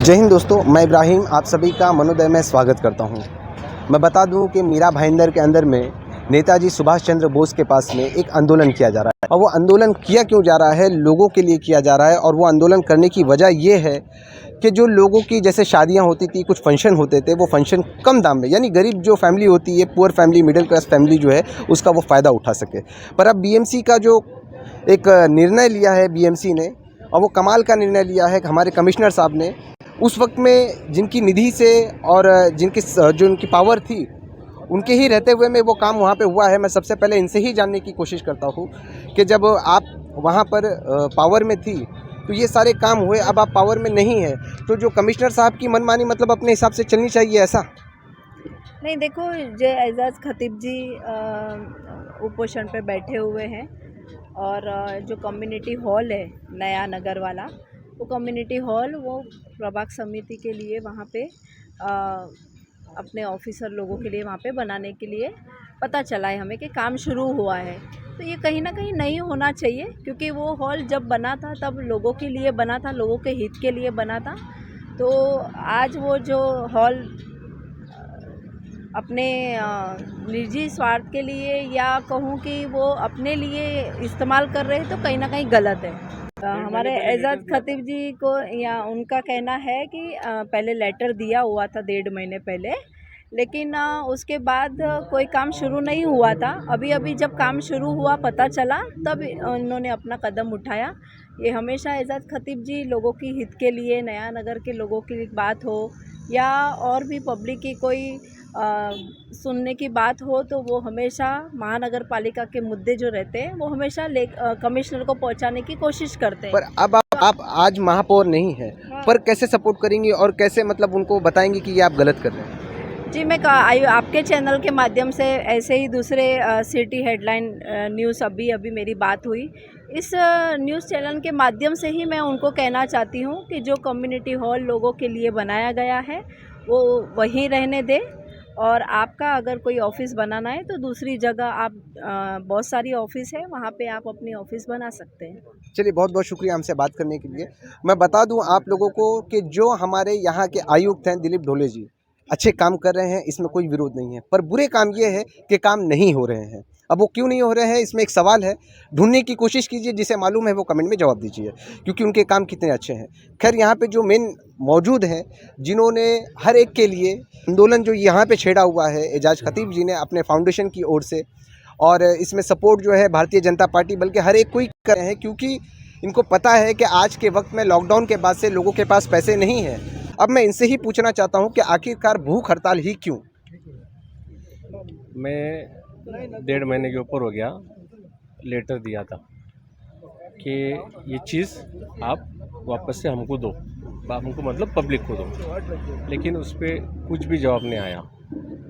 जय हिंद दोस्तों, मैं इब्राहिम आप सभी का मनोदय में स्वागत करता हूं। मैं बता दूं कि मीरा भाईंदर के अंदर में नेताजी सुभाष चंद्र बोस के पास में एक आंदोलन किया जा रहा है और वो आंदोलन किया क्यों जा रहा है, लोगों के लिए किया जा रहा है। और वो आंदोलन करने की वजह ये है कि जो लोगों की जैसे शादियां होती थी, कुछ फंक्शन होते थे, वो फंक्शन कम दाम में, यानी गरीब जो फैमिली होती है, poor family, middle class family जो है, उसका वो फ़ायदा उठा सके। पर अब बीएमसी का जो एक निर्णय लिया है बीएमसी ने, और वो कमाल का निर्णय लिया है कि हमारे कमिश्नर साहब ने उस वक्त में जिनकी निधि से और जो उनकी पावर थी, उनके ही रहते हुए में वो काम वहाँ पे हुआ है। मैं सबसे पहले इनसे ही जानने की कोशिश करता हूँ कि जब आप वहाँ पर पावर में थी तो ये सारे काम हुए, अब आप पावर में नहीं है तो जो कमिश्नर साहब की मनमानी मतलब अपने हिसाब से चलनी चाहिए, ऐसा नहीं। देखो, जय एजाज खतीब जी उपोषण पे बैठे हुए हैं और जो कम्युनिटी हॉल है नया नगर वाला, वो कम्युनिटी हॉल वो प्रभाग समिति के लिए वहाँ पे अपने ऑफिसर लोगों के लिए वहाँ पे बनाने के लिए पता चला है हमें कि काम शुरू हुआ है। तो ये कहीं ना कहीं नहीं होना चाहिए, क्योंकि वो हॉल जब बना था तब लोगों के लिए बना था, लोगों के हित के लिए बना था। तो आज वो जो हॉल अपने निजी स्वार्थ के लिए या कहूँ कि वो अपने लिए इस्तेमाल कर रहे हैं तो कहीं ना कहीं गलत है। हमारे एजाज खतीब जी को या उनका कहना है कि पहले लेटर दिया हुआ था 1.5 महीने पहले, लेकिन उसके बाद कोई काम शुरू नहीं हुआ था। अभी अभी जब काम शुरू हुआ, पता चला, तब इन्होंने अपना कदम उठाया। ये हमेशा एजाज खतीब जी लोगों की हित के लिए, नया नगर के लोगों की बात हो या और भी पब्लिक की कोई सुनने की बात हो, तो वो हमेशा महानगर पालिका के मुद्दे जो रहते हैं वो हमेशा कमिश्नर को पहुंचाने की कोशिश करते हैं। पर अब आप आज महापौर नहीं है, पर कैसे सपोर्ट करेंगी और कैसे मतलब उनको बताएंगी कि ये आप गलत कर रहे हैं? जी, मैं आपके चैनल के माध्यम से ऐसे ही दूसरे सिटी हेडलाइन न्यूज़ अभी मेरी बात हुई, इस न्यूज़ चैनल के माध्यम से ही मैं उनको कहना चाहती हूँ कि जो कम्युनिटी हॉल लोगों के लिए बनाया गया है वो वहीं रहने दें, और आपका अगर कोई ऑफ़िस बनाना है तो दूसरी जगह आप बहुत सारी ऑफ़िस है, वहाँ पे आप अपनी ऑफ़िस बना सकते हैं। चलिए, बहुत बहुत शुक्रिया हमसे बात करने के लिए। मैं बता दूं आप लोगों को कि जो हमारे यहाँ के आयुक्त हैं दिलीप ढोले जी, अच्छे काम कर रहे हैं, इसमें कोई विरोध नहीं है। पर बुरे काम ये है कि काम नहीं हो रहे हैं। अब वो क्यों नहीं हो रहे हैं, इसमें एक सवाल है, ढूंढने की कोशिश कीजिए। जिसे मालूम है वो कमेंट में जवाब दीजिए, क्योंकि उनके काम कितने अच्छे हैं। खैर, यहाँ पे जो मेन मौजूद हैं, जिन्होंने हर एक के लिए आंदोलन जो यहाँ पे छेड़ा हुआ है, एजाज खतीब जी ने अपने फाउंडेशन की ओर से, और इसमें सपोर्ट जो है भारतीय जनता पार्टी बल्कि हर एक कोई कर रहे हैं, क्योंकि इनको पता है कि आज के वक्त में लॉकडाउन के बाद से लोगों के पास पैसे नहीं हैं। अब मैं इनसे ही पूछना चाहता हूं कि आखिरकार भूख हड़ताल ही क्यों? मैं 1.5 महीने के ऊपर हो गया, लेटर दिया था कि ये चीज़ आप वापस से हमको दो, हमको मतलब पब्लिक को दो, लेकिन उस पर कुछ भी जवाब नहीं आया।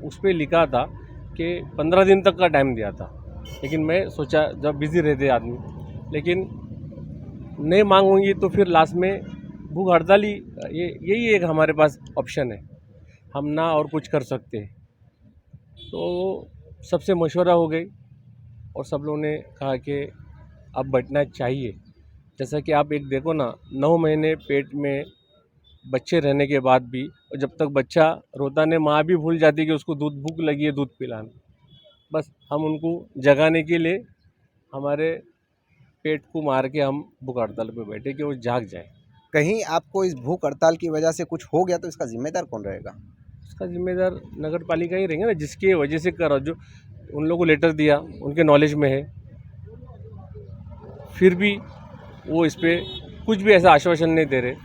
उस पर लिखा था कि 15 दिन तक का टाइम दिया था, लेकिन मैं सोचा जब बिज़ी रहते आदमी, लेकिन नहीं मांगूंगी तो फिर लास्ट में भूख हड़ताल ही, यही एक हमारे पास ऑप्शन है, हम ना और कुछ कर सकते हैं। तो सबसे मशवरा हो गई और सब लोगों ने कहा कि अब बैठना चाहिए। जैसा कि आप एक देखो ना, 9 महीने पेट में बच्चे रहने के बाद भी, और जब तक बच्चा रोता नहीं, माँ भी भूल जाती कि उसको दूध भूख लगी है, दूध पिलाना। बस हम उनको जगाने के लिए हमारे पेट को मार के हम भूख हड़ताल पे बैठे कि वो जाग जाए। कहीं आपको इस भूख हड़ताल की वजह से कुछ हो गया तो इसका जिम्मेदार कौन रहेगा? इसका जिम्मेदार नगर पालिका ही रहेंगे ना, जिसकी वजह से कर, जो उन लोगों को लेटर दिया उनके नॉलेज में है, फिर भी वो इस पर कुछ भी ऐसा आश्वासन नहीं दे रहे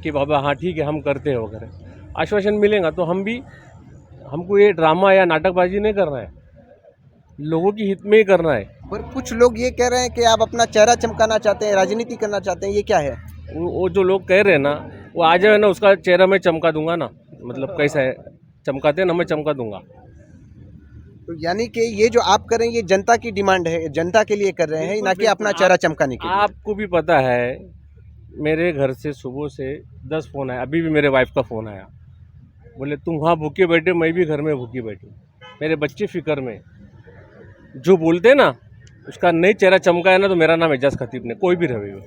कि बाबा हाँ ठीक है हम करते हैं वगैरह। आश्वासन मिलेगा तो हम भी, हमको ये ड्रामा या नाटकबाजी नहीं करना है, लोगों की हित में ही करना है। पर कुछ लोग ये कह रहे हैं कि आप अपना चेहरा चमकाना चाहते हैं, राजनीति करना चाहते हैं, ये क्या है? वो जो लोग कह रहे हैं ना, वो आ जाए ना, उसका चेहरा मैं चमका दूंगा ना, मतलब कैसा है, चमकाते हैं ना, मैं चमका दूंगा। तो यानी कि ये जो आप कर रहे हैं ये जनता की डिमांड है, जनता के लिए कर रहे हैं, ना कि अपना चेहरा चमकाने के लिए। आपको भी पता है, मेरे घर से सुबह से 10 फ़ोन आया, अभी भी मेरे वाइफ का फ़ोन आया, बोले तुम वहाँ भूखे बैठे, मैं भी घर में भूखी बैठी, मेरे बच्चे फिक्र में। जो बोलते ना उसका नहीं चेहरा चमका है ना, तो मेरा नाम एजाज खतीब ने, कोई भी रहे हो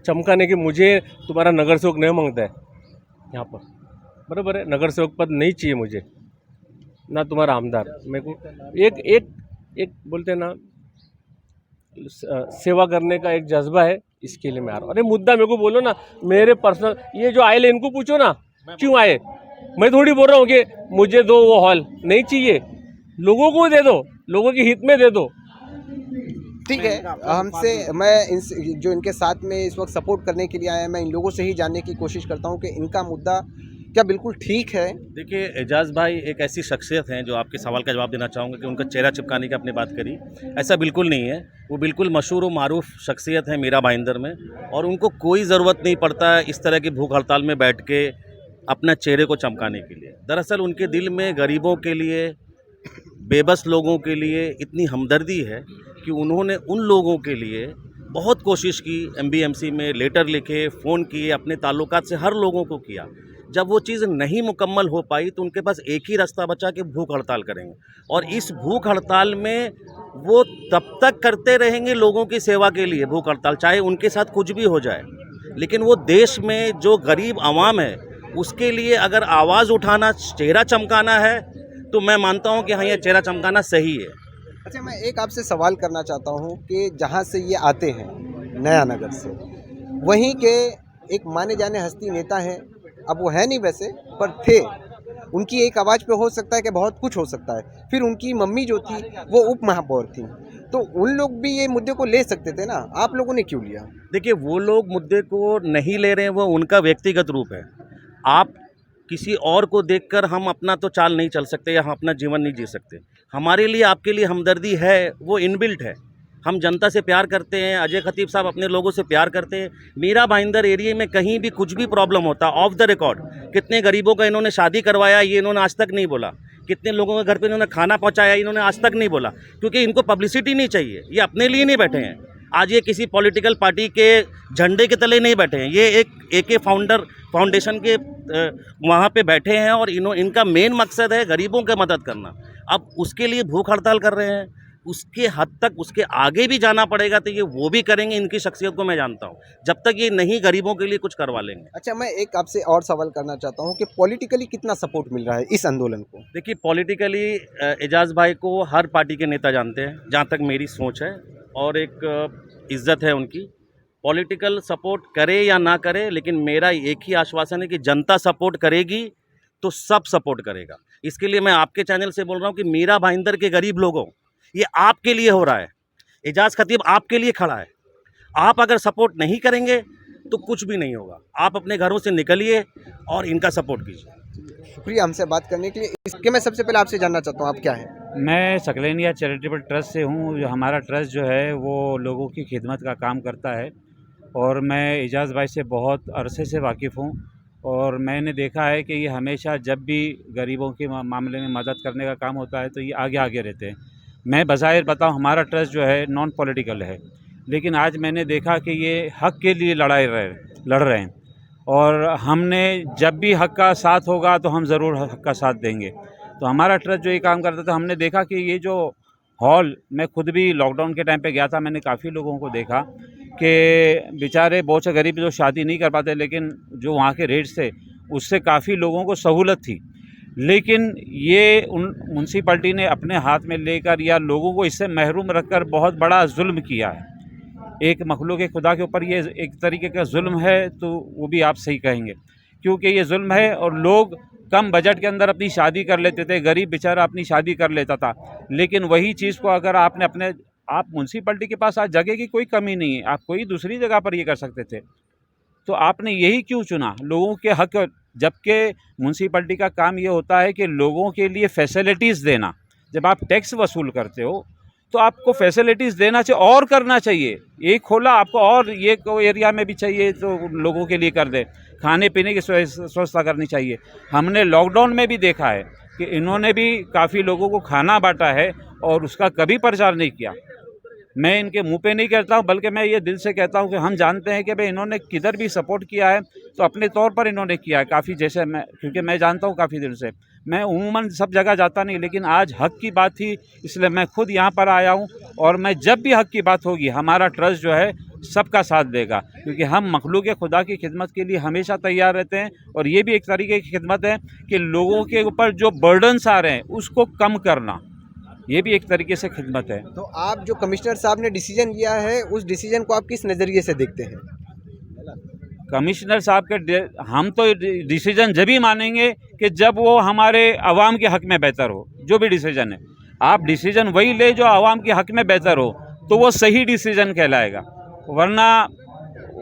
चमकाने के, मुझे तुम्हारा नगर सेवक नहीं मांगता है, यहाँ पर, बराबर है। नगर सेवक पद नहीं चाहिए मुझे, ना तुम्हारा आमदार। मेरे को एक एक एक बोलते हैं ना, सेवा करने का एक जज्बा है, इसके लिए मैं आ रहा हूँ। अरे मुद्दा मेरे को बोलो ना, मेरे पर्सनल ये जो आए इनको पूछो ना क्यों आए। मैं थोड़ी बोल रहा हूँ कि मुझे दो वो हॉल, नहीं चाहिए, लोगों को दे दो, लोगों के हित में दे दो। ठीक है, हमसे मैं जो इनके साथ में इस वक्त सपोर्ट करने के लिए आया, मैं इन लोगों से ही जानने की कोशिश करता हूँ कि इनका मुद्दा क्या बिल्कुल ठीक है। देखिए, एजाज भाई एक ऐसी शख्सियत हैं जो आपके सवाल का जवाब देना चाहूँगा कि उनका चेहरा चिपकाने की आपने बात करी, ऐसा बिल्कुल नहीं है। वो बिल्कुल मशहूर व मारूफ शख्सियत है मीरा भाईंदर में, और उनको कोई ज़रूरत नहीं पड़ता इस तरह की भूख हड़ताल में बैठ के अपना चेहरे को चमकाने के लिए। दरअसल उनके दिल में गरीबों के लिए, बेबस लोगों के लिए इतनी हमदर्दी है कि उन्होंने उन लोगों के लिए बहुत कोशिश की, एमबीएमसी में लेटर लिखे, फ़ोन किए, अपने ताल्लुकात से हर लोगों को किया। जब वो चीज़ नहीं मुकम्मल हो पाई तो उनके पास एक ही रास्ता बचा कि भूख हड़ताल करेंगे, और इस भूख हड़ताल में वो तब तक करते रहेंगे लोगों की सेवा के लिए भूख हड़ताल, चाहे उनके साथ कुछ भी हो जाए। लेकिन वो देश में जो गरीब आवाम है उसके लिए अगर आवाज़ उठाना, चेहरा चमकाना है, तो मैं मानता हूँ कि हाँ, ये चेहरा चमकाना सही है। अच्छा, मैं एक आपसे सवाल करना चाहता हूँ कि जहाँ से ये आते हैं नया नगर से, वहीं के एक माने जाने हस्ती नेता हैं, अब वो है नहीं वैसे, पर थे, उनकी एक आवाज़ पे हो सकता है कि बहुत कुछ हो सकता है। फिर उनकी मम्मी जो थी वो उप महापौर थी, तो उन लोग भी ये मुद्दे को ले सकते थे ना, आप लोगों ने क्यों लिया? देखिए, वो लोग मुद्दे को नहीं ले रहे हैं, वो उनका व्यक्तिगत रूप है। आप किसी और को देखकर हम अपना तो चाल नहीं चल सकते या हम अपना जीवन नहीं जी सकते। हमारे लिए, आपके लिए हमदर्दी है, वो इनबिल्ट है। हम जनता से प्यार करते हैं, अजय खतीब साहब अपने लोगों से प्यार करते हैं। मीरा भाईंदर एरिया में कहीं भी कुछ भी प्रॉब्लम होता, ऑफ द रिकॉर्ड, कितने गरीबों का इन्होंने शादी करवाया, ये इन्होंने आज तक नहीं बोला। कितने लोगों के घर पे इन्होंने खाना पहुंचाया, इन्होंने आज तक नहीं बोला, क्योंकि इनको पब्लिसिटी नहीं चाहिए। ये अपने लिए नहीं बैठे हैं, आज ये किसी पॉलिटिकल पार्टी के झंडे के तले नहीं बैठे हैं, ये एक एके फाउंडेशन के वहाँ पे बैठे हैं, और इनका मेन मकसद है गरीबों की मदद करना। अब उसके लिए भूख हड़ताल कर रहे हैं, उसके हद तक, उसके आगे भी जाना पड़ेगा तो ये वो भी करेंगे। इनकी शख्सियत को मैं जानता हूँ, जब तक ये नहीं गरीबों के लिए कुछ करवा लेंगे। अच्छा, मैं एक आपसे और सवाल करना चाहता हूँ कि पॉलिटिकली कितना सपोर्ट मिल रहा है इस आंदोलन को? देखिए, पॉलिटिकली एजाज भाई को हर पार्टी के नेता जानते हैं, जहाँ तक मेरी सोच है, और एक इज्जत है उनकी। पॉलिटिकल सपोर्ट करे या ना करे, लेकिन मेरा एक ही आश्वासन है कि जनता सपोर्ट करेगी तो सब सपोर्ट करेगा। इसके लिए मैं आपके चैनल से बोल रहा हूँ कि मीरा भाईंदर के गरीब लोगों, ये आपके लिए हो रहा है। एजाज खतीब आपके लिए खड़ा है। आप अगर सपोर्ट नहीं करेंगे तो कुछ भी नहीं होगा। आप अपने घरों से निकलिए और इनका सपोर्ट कीजिए। शुक्रिया हमसे बात करने के लिए। इसके मैं सबसे पहले आपसे जानना चाहता हूँ, आप क्या है? मैं सकलेनिया चैरिटेबल ट्रस्ट से हूँ। जो हमारा ट्रस्ट जो है वो लोगों की खिदमत का काम करता है, और मैं एजाज भाई से बहुत अरसे से वाकिफ़ हूँ, और मैंने देखा है कि ये हमेशा जब भी गरीबों के मामले में मदद करने का काम होता है तो ये आगे आगे रहते हैं। मैं बज़ाहिर बताऊँ, हमारा ट्रस्ट जो है नॉन पॉलिटिकल है, लेकिन आज मैंने देखा कि ये हक़ के लिए लड़ रहे हैं, और हमने जब भी हक़ का साथ होगा तो हम ज़रूर हक़ का साथ देंगे। तो हमारा ट्रस्ट जो ये काम करता था, हमने देखा कि ये जो हॉल, मैं खुद भी लॉकडाउन के टाइम पे गया था, मैंने काफ़ी लोगों को देखा कि बेचारे बहुत से गरीब जो शादी नहीं कर पाते, लेकिन जो वहाँ के रेट्स थे उससे काफ़ी लोगों को सहूलत थी। लेकिन ये उन म्युनिसिपैलिटी ने अपने हाथ में लेकर या लोगों को इससे महरूम रखकर बहुत बड़ा जुल्म किया है। एक मखलूक खुदा के ऊपर ये एक तरीके का जुल्म है, तो वो भी आप सही कहेंगे, क्योंकि ये जुल्म है। और लोग कम बजट के अंदर अपनी शादी कर लेते थे, गरीब बेचारा अपनी शादी कर लेता था, लेकिन वही चीज़ को अगर आपने आप म्युनिसिपैलिटी के पास आज जगह की कोई कमी नहीं है, आप कोई दूसरी जगह पर ये कर सकते थे, तो आपने यही क्यों चुना लोगों के हक? जबकि म्युनिसिपैलिटी का काम ये होता है कि लोगों के लिए फैसिलिटीज़ देना। जब आप टैक्स वसूल करते हो तो आपको फैसिलिटीज़ देना चाहिए और करना चाहिए। एक खोला आपको और ये एरिया में भी चाहिए तो लोगों के लिए कर दे, खाने पीने की व्यवस्था करनी चाहिए। हमने लॉकडाउन में भी देखा है कि इन्होंने भी काफ़ी लोगों को खाना बांटा है और उसका कभी प्रचार नहीं किया। मैं इनके मुंह पे नहीं कहता हूँ, बल्कि मैं ये दिल से कहता हूँ कि हम जानते हैं कि भाई इन्होंने किधर भी सपोर्ट किया है तो अपने तौर पर इन्होंने किया है काफ़ी। जैसे मैं, क्योंकि मैं जानता हूँ काफ़ी दिल से, मैं उमूमन सब जगह जाता नहीं, लेकिन आज हक़ की बात थी इसलिए मैं खुद यहाँ पर आया हूँ। और मैं जब भी हक़ की बात होगी, हमारा ट्रस्ट जो है सबका साथ देगा, क्योंकि हम मखलूक खुदा की खिदमत के लिए हमेशा तैयार रहते हैं। और ये भी एक तरीके की खिदमत है कि लोगों के ऊपर जो बर्डन्स आ रहे हैं उसको कम करना, ये भी एक तरीके से खिदमत है। तो आप जो कमिश्नर साहब ने डिसीजन लिया है उस डिसीजन को आप किस नज़रिए से देखते हैं? कमिश्नर साहब के हम तो डिसीजन जब ही मानेंगे कि जब वो हमारे आवाम के हक़ में बेहतर हो। जो भी डिसीजन है, आप डिसीजन वही ले जो आवाम के हक़ में बेहतर हो, तो वो सही डिसीजन कहलाएगा। वरना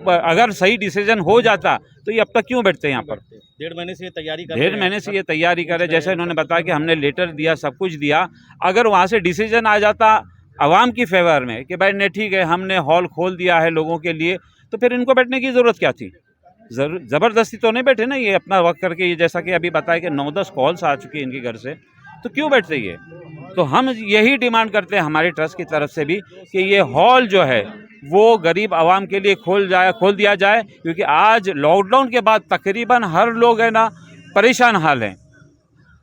अगर सही डिसीजन हो जाता तो ये अब तक क्यों बैठते हैं यहाँ पर? 1.5 महीने से ये तैयारी कर रहे हैं। 1.5 महीने से ये तैयारी करे, जैसे इन्होंने बताया कि हमने लेटर दिया, सब कुछ दिया। अगर वहाँ से डिसीजन आ जाता आवाम की फेवर में कि भाई नहीं ठीक है, हमने हॉल खोल दिया है लोगों के लिए, तो फिर इनको बैठने की ज़रूरत क्या थी? ज़बरदस्ती तो नहीं बैठे ना, ये अपना वक्त करके। ये जैसा कि अभी बताया कि 9-10 कॉल्स आ चुकी है इनके घर से, तो क्यों बैठते ये? तो हम यही डिमांड करते हैं हमारे ट्रस्ट की तरफ से भी कि ये हॉल जो है वो गरीब आवाम के लिए खोल दिया जाए, क्योंकि आज लॉकडाउन के बाद तकरीबन हर लोग है ना परेशान हाल हैं,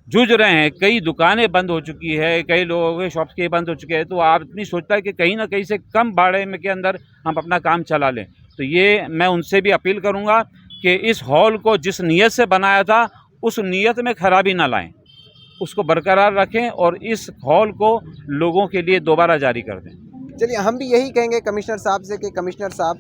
जूझ रहे हैं। कई दुकानें बंद हो चुकी है, कई लोगों के शॉप्स के बंद हो चुके हैं। तो आदमी सोचता है कि कहीं ना कहीं से कम भाड़े में के अंदर हम अपना काम चला लें। तो ये मैं उनसे भी अपील करूंगा कि इस हॉल को जिस नीयत से बनाया था उस नीयत में खराबी ना लाएं, उसको बरकरार रखें और इस हॉल को लोगों के लिए दोबारा जारी कर दें। चलिए, हम भी यही कहेंगे कमिश्नर साहब से कि कमिश्नर साहब,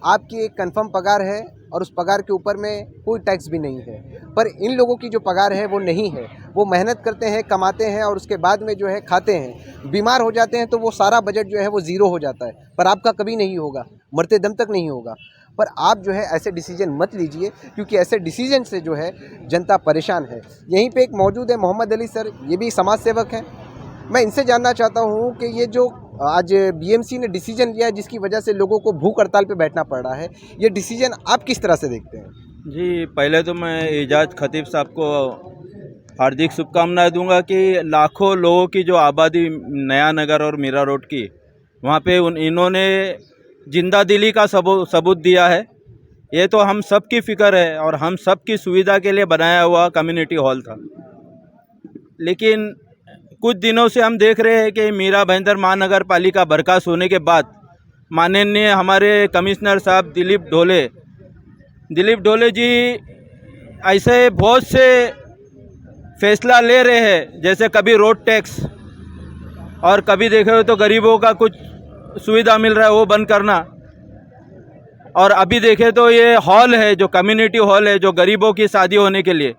आपकी एक कंफर्म पगार है और उस पगार के ऊपर में कोई टैक्स भी नहीं है, पर इन लोगों की जो पगार है वो नहीं है। वो मेहनत करते हैं, कमाते हैं और उसके बाद में जो है खाते हैं। बीमार हो जाते हैं तो वो सारा बजट जो है वो ज़ीरो हो जाता है, पर आपका कभी नहीं होगा, मरते दम तक नहीं होगा। पर आप जो है ऐसे डिसीजन मत लीजिए, क्योंकि ऐसे डिसीजन से जो है जनता परेशान है। यहीं पे एक मौजूद है मोहम्मद अली सर, ये भी समाज सेवक हैं। मैं इनसे जानना चाहता हूँ कि ये जो आज बीएमसी ने डिसीजन लिया है जिसकी वजह से लोगों को भूख हड़ताल पे बैठना पड़ रहा है, ये डिसीजन आप किस तरह से देखते हैं? जी, पहले तो मैं एजाज खतीब साहब को हार्दिक शुभकामनाएं दूंगा कि लाखों लोगों की जो आबादी नया नगर और मीरा रोड की, वहाँ पे इन्होंने जिंदा दिली का सबूत दिया है। ये तो हम सब की फ़िक्र है और हम सब की सुविधा के लिए बनाया हुआ कम्युनिटी हॉल था। लेकिन कुछ दिनों से हम देख रहे हैं कि मीरा भाईंदर महानगर पालिका बर्खास्त होने के बाद माननीय हमारे कमिश्नर साहब दिलीप ढोले जी ऐसे बहुत से फैसला ले रहे हैं, जैसे कभी रोड टैक्स और कभी देखे हो तो गरीबों का कुछ सुविधा मिल रहा है वो बंद करना, और अभी देखें तो ये हॉल है जो कम्युनिटी हॉल है जो गरीबों की शादी होने के लिए,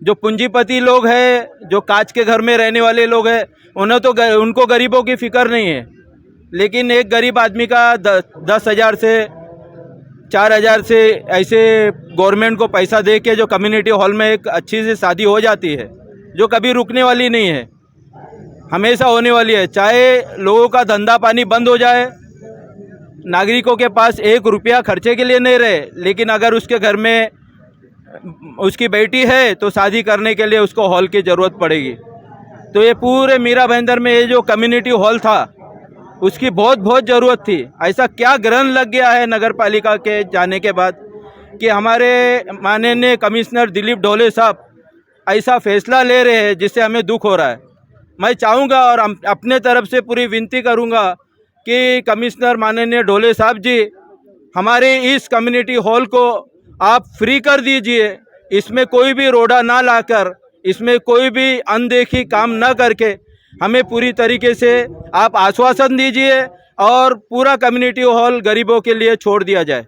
जो पूंजीपति लोग हैं, जो कांच के घर में रहने वाले लोग हैं, उनको गरीबों की फ़िक्र नहीं है। लेकिन एक गरीब आदमी का 10,000 से 4,000 से ऐसे गवर्नमेंट को पैसा दे के जो कम्युनिटी हॉल में एक अच्छी सी शादी हो जाती है, जो कभी रुकने वाली नहीं है, हमेशा होने वाली है। चाहे लोगों का धंधा पानी बंद हो जाए, नागरिकों के पास 1 रुपया खर्चे के लिए नहीं रहे, लेकिन अगर उसके घर में उसकी बेटी है तो शादी करने के लिए उसको हॉल की ज़रूरत पड़ेगी। तो ये पूरे मीरा भाईंदर में ये जो कम्युनिटी हॉल था उसकी बहुत ज़रूरत थी। ऐसा क्या ग्रहण लग गया है नगर पालिका के जाने के बाद कि हमारे माननीय कमिश्नर दिलीप ढोले साहब ऐसा फैसला ले रहे हैं जिससे हमें दुख हो रहा है। मैं चाहूँगा और अपने तरफ से पूरी विनती करूँगा कि कमिश्नर माननीय ढोले साहब जी, हमारे इस कम्युनिटी हॉल को आप फ्री कर दीजिए। इसमें कोई भी रोड़ा ना लाकर, इसमें कोई भी अनदेखी काम ना करके हमें पूरी तरीके से आप आश्वासन दीजिए और पूरा कम्युनिटी हॉल गरीबों के लिए छोड़ दिया जाए।